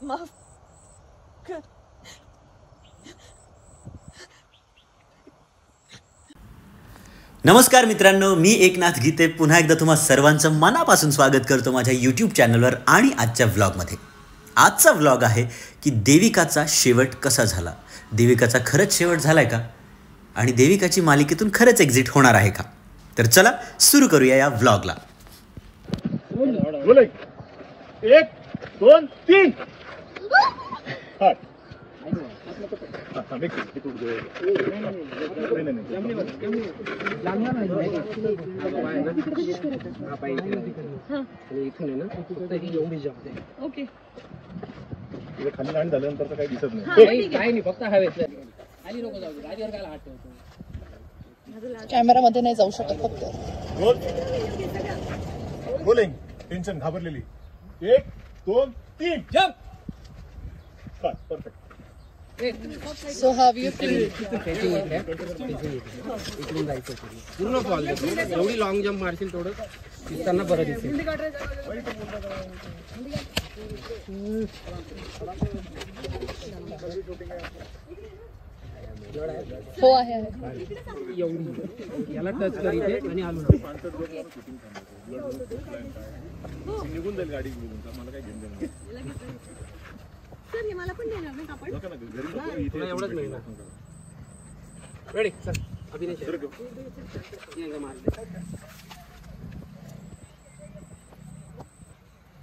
माफ कर. नमस्कार मित्रांनो, मी एकनाथ गीते पुन्हा एकदा तुम्हा सर्वांचं मनापासून स्वागत करतो माझ्या यूट्यूब चॅनलवर आणि आजच्या व्लॉगमध्ये. आजचा व्लॉग आहे की देविकाचा शेवट कसा झाला. देविकाचा खरंच शेवट झालाय का आणि देविकाची मालिकेतून खरंच एक्झिट होणार आहे का. तर चला सुरू करूया या व्लॉगला. 1 2 3 खाली लहान झाल्यानंतर काही दिसत नाही. काही नाही, फक्त हवेत खाली नको जाऊ. गाडीवर काय हात ठेवतो. कॅमेरामध्ये नाही जाऊ शकत. फक्त बोलिंग टेन्शन घाबरलेली. 1 2 3 jump. Perfect. So how you feel. इकडून जायचं पूर्ण बॉल. एवढी लॉंग जंप मारशील तेवढं दिसताना बरं दिसेल. हो आहे. एवढी याला टच कर इथे आणि आलो. निघून जाईल गाडी निघून. मला काय घेऊन जाईल मला पण देणार ना कापड. तुला एवढंच मिळणार. Ready sir. अभिनय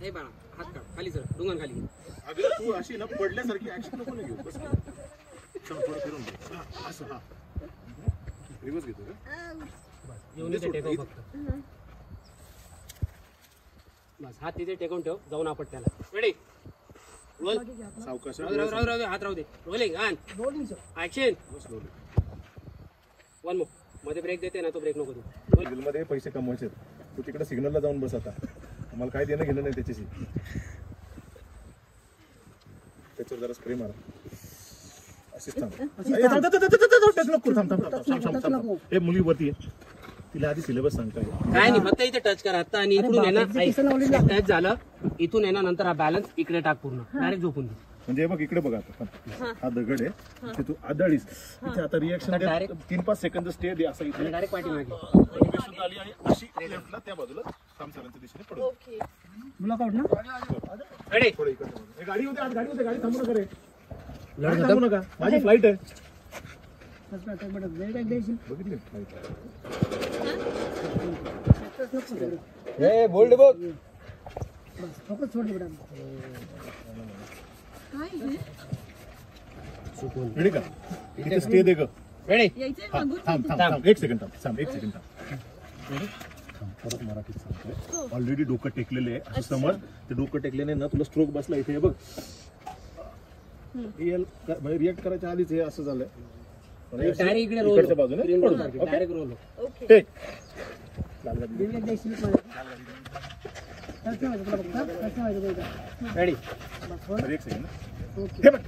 हे बाळा हात काढ खाली सर. डोंगर खाली. अगं तू अशी ना पडल्यासारखी ऍक्शन नको ना घेऊ. बस थोडं फिरून दे. असं हा रिवर्स घेतो का. येऊन इथे टेकव फक्त. बस हात तिथे टेकवून ठेव. जाऊन आपण त्याला. Ready roll. सावकाश राहू दे. हात राहू दे. Rolling on. Action. One more. मध्ये ब्रेक देते ना, तो ब्रेक नको देऊ. मध्ये पैसे कमवायचे. तू तिकडे सिग्नलला जाऊन बस. आता मला काय देणं घेणं नाही त्याच्याशी. त्याच्यावर जरा स्प्रे मारा. अशीच थांब. हे मुली वरती आहे. तिला आधी सिलेबस सांगताय काय नाही, फक्त इथे टच कर आता आणि इकडून आहे ना टच झालं. इथून आहे ना नंतर हा बॅलन्स इकडे टाक पूर्ण. डायरेक्ट झोपून दे. म्हणजे बघ इकडे बघा. आता हा दगड आहे. इथे तू आदळीस. इथे आता रिएक्शन 3-5 सेकंद स्टे दे. असं इथे डायरेक्ट पाठी मागे आली आणि अशी लेफ्टला त्या बाजूला सामसारांच्या दिशेने पडू. तुला काढ ना. रेडी. थोडं इकडे गाडी होते. आज गाडी होते. गाडी थांबू नका रे. गाडी थांबू नका. माझी फ्लाईट आहे. बघितली बोल्ड बघ. रेडी का. इथे स्टे दे ग. रेडी. थांब 1 सेकंड. थांब 1 सेकंड. परत मराठीत सांगतोय. ऑलरेडी डोकं टेकलेले आहे असं समज. ते डोकं टेकलेले ना तुला स्ट्रोक बसला इथे. बघ रिएक्ट करायच्या आधीच हे असं झालंय. इकडच्या बाजूने direct roll. Take. Ready. 1 second. हे बघ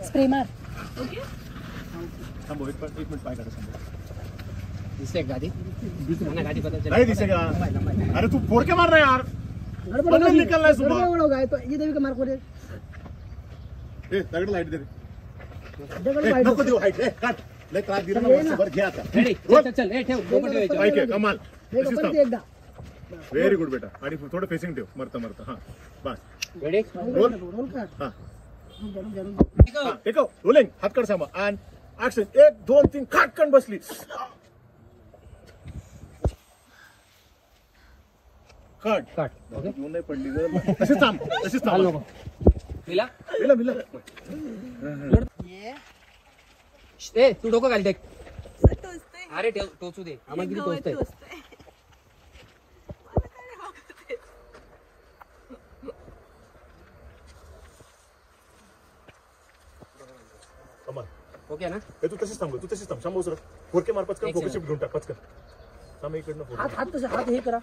स्प्रे मार. थांबव. 1 मिनिट पाय काढा. थांबव. दिसते गाडी. गाडी बदल नाही दिसेगा. अरे तू फोडके मार ना यार. पनवेल निकललाय सुबह. दगड लाईट दे. नको देऊ हाईट. काट. लय त्रास दिला ना वर्षभर. घे आता. रेडी. चल हे ठेव. डोकं ठेवायचं. ऐक कमाल. व्हेरी गुड बेटा. आणि थोडं फेसिंग ठेव. मरता हा बस. रेडी. रोल. हा टेकव. रोलिंग. हात काढ सामा. आणि ऍक्शन. 1 2 3 खाटकन बसली. काट. घेऊन नाही पडली ग. तशीच थांब. मिला. ए तू डोकं घाल. टेक. अरे ठेव. टोचू दे. आम्हाला किती टोचतंय. ओके ना. तू तशीच थांब. थांबव सर. फोरके मार. पचकन फोकस शिफ्ट घेऊन टाक. पचकन थांब. इकडनं हात हे करा.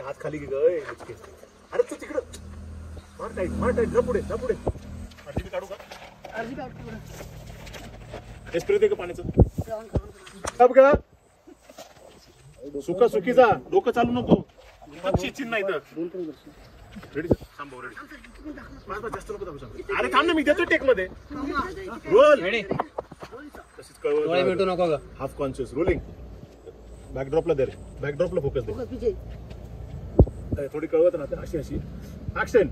हात खाली घे ग. अरे तू तिकडं मार टाईट. जा पुढे. आरजीबी काढू का. स्प्रे दे का पाण्याचं. सुका सुकीचा डोकं चालू नको. पक्षी चिन्ह नाही तर रेडी थांब रेडी बस जास्त नको दाखवू. अरे थांब ना मी देतो टेक मध्ये रोल रेडी तशीच डोळे भेटू नको ग. हाफ कॉन्शियस रोलिंग बॅकड्रॉपला दे रे बॅकड्रॉपला फोकस दे थोडी कळवत राहते अशी अशी action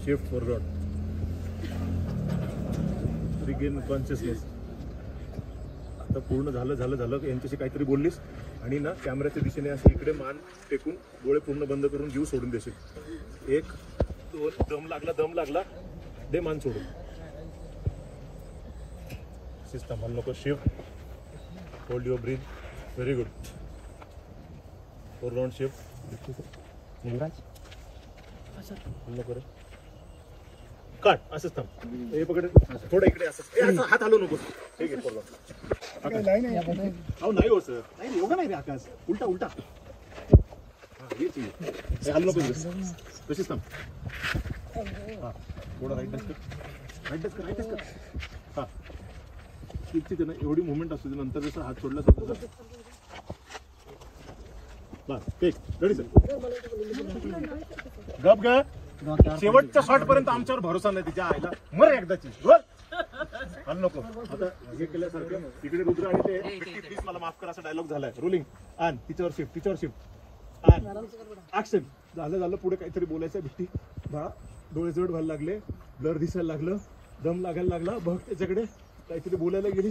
shift forward regain consciousness. आता पूर्ण झालं झालं झालं यांच्याशी काहीतरी बोललीस आणि ना कॅमेऱ्याच्या दिशेने असे इकडे मान टेकून डोळे पूर्ण बंद करून जीव सोडून देशील. 1 2 दम लागला दे मान सोडून सिस्टम हल नको. Shift hold your breath very good. 4 round shift Lingaraj हल नको रे काट असंच थांब हे पकड थोडं इकडे असं हात हलवू नको. ठीक आहे 4 राउंड अहो नाही हो सर नाही एवढं नाही रे आकाश उलटा उलटा हेच हलू नको तशीच थांब. हा थोडा राईट टच कर राईट टच कर राईट टच कर. हा स्टिकची ना एवढी मुवमेंट असते नंतर जसं हात सोडला तर बस ठीक रेडी सर गप ग. शेवटच्या शॉट पर्यंत आमच्यावर भरोसा नाही तिच्या आईला मर एकदाची हल नको. आता हे केल्यासारखं तिकडे रुद्र आणि ते बिट्टी प्लीज मला माफ कर असा डायलॉग झालाय. रोलिंग आण तिच्यावर शिफ्ट आण ऍक्शन झालं झालं पुढे काहीतरी बोलायचं. बिट्टी बाळा डोळे जड व्हायला लागले ब्लर दिसायला लागलं दम लागायला लागला बघ त्याच्याकडे काहीतरी बोलायला गेली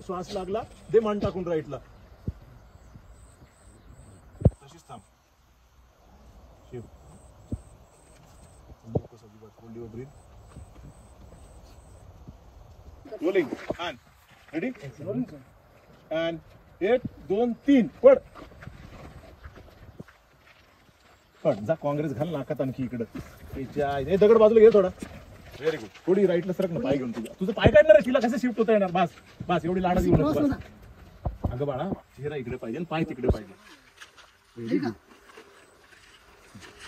श्वास लागला दे मान टाकून राईटला तशीच थांब. Shift hold your breath rolling and ready and 1 2 3 पड जा काँग्रेस घाल नाकात आणखी इकडं हे दगड बाजूला घे थोडा. Very good. थोडी राईटला सरक ना पाय घेऊन तुझं पाय काढणार आहे तिला कसं शिफ्ट होता येणार. बस बस एवढी लाडा घेऊन अगं बाळा चेहरा इकडे पाहिजे आणि पाय तिकडे पाहिजे. Very good.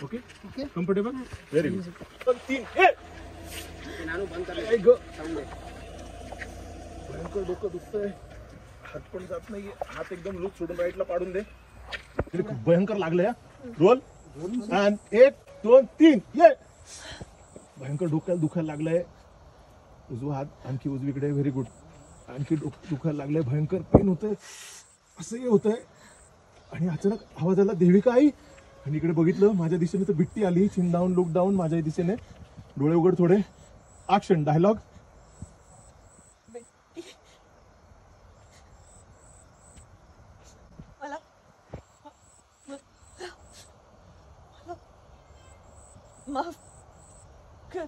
Okay comfortable very good. पण 3 नानू बंद कर. ऐक ग भयंकर डोकं दुखतंय हात पण जात नाहीये. हात एकदम लूज सोडून राईटला पाडून दे. तरी खूप भयंकर लागलंय. रोल आणि 1 2 3 ये. भयंकर डोक्याला दुखायला लागलंय. उजवा हात आणखी उजवीकडे व्हेरी गुड. आणखी दुखायला लागलंय भयंकर पेन होतंय असं हे होतंय आणि अचानक आवाज आला देविका आई आणि इकडे बघितलं माझ्या दिशेने तर बिट्टी आली. चिन डाऊन लुक डाऊन माझ्या दिशेने डोळे उघड थोडे ऍक्शन डायलॉग. माफ कर.